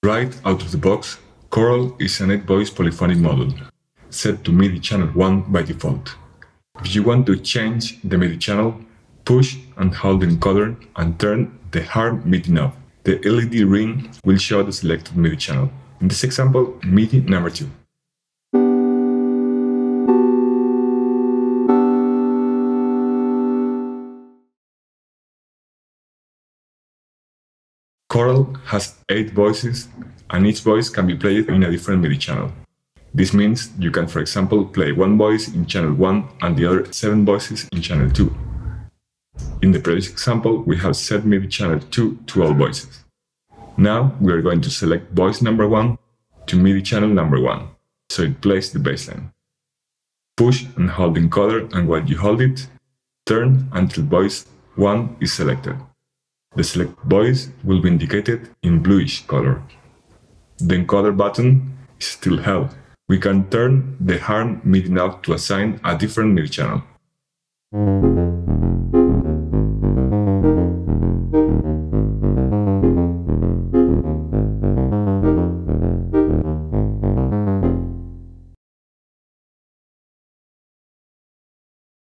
Right out of the box, Coral is an 8-voice polyphonic module, set to MIDI channel 1 by default. If you want to change the MIDI channel, push and hold the encoder and turn the hard MIDI knob. The LED ring will show the selected MIDI channel. In this example, MIDI number 2. Coral has 8 voices, and each voice can be played in a different MIDI channel. This means you can, for example, play one voice in channel 1 and the other 7 voices in channel 2. In the previous example, we have set MIDI channel 2 to all voices. Now we are going to select voice number 1 to MIDI channel number 1, so it plays the bassline. Push and hold the encoder, and while you hold it, turn until voice 1 is selected. The select voice will be indicated in bluish color. The encoder button is still held. We can turn the hard MIDI knob to assign a different MIDI channel.